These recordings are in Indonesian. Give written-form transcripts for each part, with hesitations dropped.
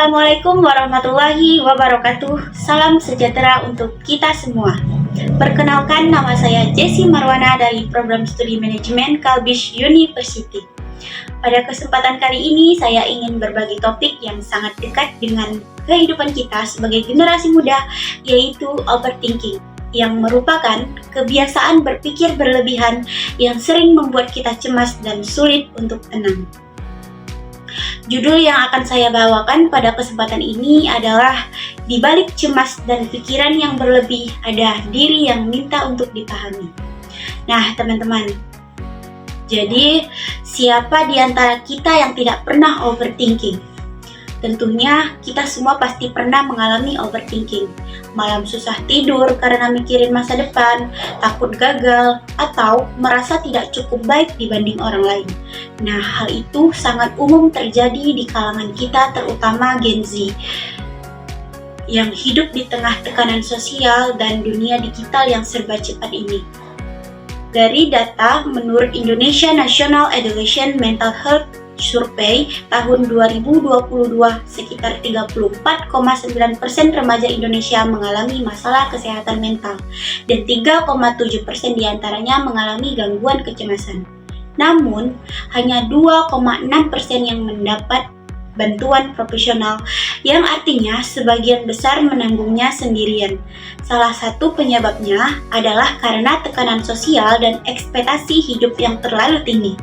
Assalamualaikum warahmatullahi wabarakatuh. Salam sejahtera untuk kita semua. Perkenalkan, nama saya Jessie Marwana dari Program Studi Manajemen Kalbish University. Pada kesempatan kali ini, saya ingin berbagi topik yang sangat dekat dengan kehidupan kita sebagai generasi muda, yaitu overthinking, yang merupakan kebiasaan berpikir berlebihan yang sering membuat kita cemas dan sulit untuk tenang. Judul yang akan saya bawakan pada kesempatan ini adalah "Di balik cemas dan pikiran yang berlebih, ada diri yang minta untuk dipahami". Nah, teman-teman, jadi siapa di antara kita yang tidak pernah overthinking? Tentunya kita semua pasti pernah mengalami overthinking. Malam susah tidur karena mikirin masa depan, takut gagal, atau merasa tidak cukup baik dibanding orang lain. Nah, hal itu sangat umum terjadi di kalangan kita, terutama Gen Z, yang hidup di tengah tekanan sosial dan dunia digital yang serba cepat ini. Dari data menurut Indonesia National Education Mental Health Survey tahun 2022, sekitar 34,9% remaja Indonesia mengalami masalah kesehatan mental dan 3,7% diantaranya mengalami gangguan kecemasan. Namun, hanya 2,6% yang mendapat bantuan profesional, yang artinya sebagian besar menanggungnya sendirian. Salah satu penyebabnya adalah karena tekanan sosial dan ekspektasi hidup yang terlalu tinggi.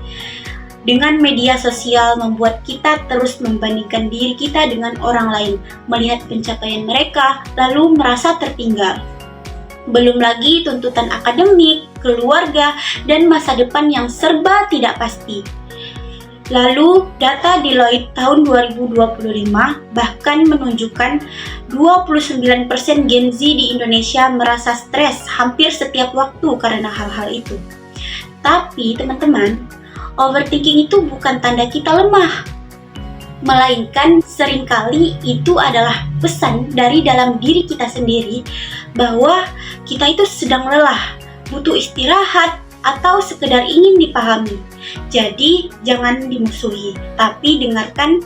Dengan media sosial membuat kita terus membandingkan diri kita dengan orang lain, melihat pencapaian mereka, lalu merasa tertinggal. Belum lagi tuntutan akademik, keluarga, dan masa depan yang serba tidak pasti. Lalu, data Deloitte tahun 2025 bahkan menunjukkan 29% Gen Z di Indonesia merasa stres hampir setiap waktu karena hal-hal itu. Tapi, teman-teman, overthinking itu bukan tanda kita lemah, melainkan seringkali itu adalah pesan dari dalam diri kita sendiri bahwa kita itu sedang lelah, butuh istirahat, atau sekedar ingin dipahami. Jadi jangan dimusuhi, tapi dengarkan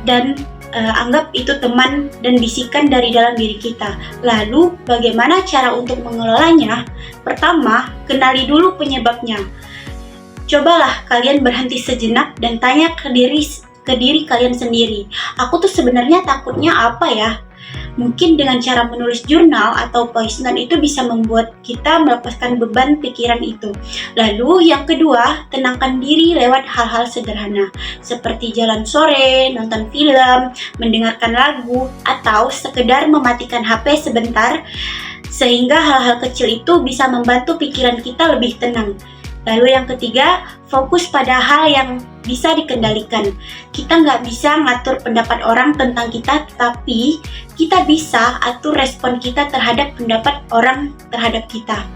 dan anggap itu teman dan bisikan dari dalam diri kita. Lalu bagaimana cara untuk mengelolanya? Pertama, kenali dulu penyebabnya. Cobalah kalian berhenti sejenak dan tanya ke diri kalian sendiri. Aku tuh sebenarnya takutnya apa ya? Mungkin dengan cara menulis jurnal atau voice note itu bisa membuat kita melepaskan beban pikiran itu. Lalu yang kedua, tenangkan diri lewat hal-hal sederhana seperti jalan sore, nonton film, mendengarkan lagu, atau sekedar mematikan HP sebentar, sehingga hal-hal kecil itu bisa membantu pikiran kita lebih tenang. Lalu yang ketiga, fokus pada hal yang bisa dikendalikan. Kita nggak bisa ngatur pendapat orang tentang kita, tapi kita bisa atur respon kita terhadap pendapat orang terhadap kita.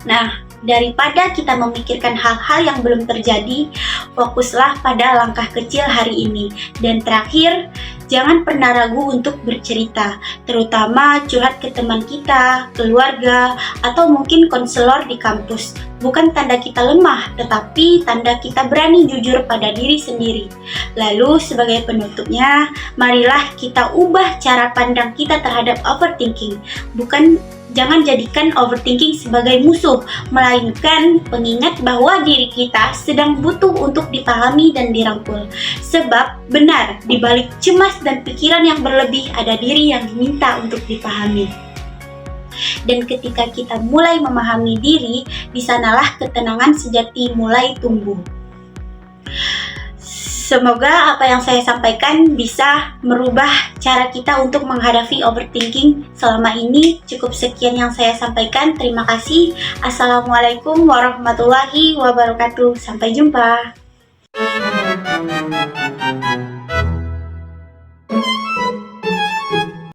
Nah, daripada kita memikirkan hal-hal yang belum terjadi, fokuslah pada langkah kecil hari ini. Dan terakhir, jangan pernah ragu untuk bercerita, terutama curhat ke teman kita, keluarga, atau mungkin konselor di kampus. Bukan tanda kita lemah, tetapi tanda kita berani jujur pada diri sendiri. Lalu sebagai penutupnya, marilah kita ubah cara pandang kita terhadap overthinking. Jangan jadikan overthinking sebagai musuh, melainkan pengingat bahwa diri kita sedang butuh untuk dipahami dan dirangkul. Sebab benar, di balik cemas dan pikiran yang berlebih ada diri yang diminta untuk dipahami. Dan ketika kita mulai memahami diri, di sanalah ketenangan sejati mulai tumbuh. Semoga apa yang saya sampaikan bisa merubah cara kita untuk menghadapi overthinking. Selama ini cukup sekian yang saya sampaikan. Terima kasih. Assalamualaikum warahmatullahi wabarakatuh. Sampai jumpa.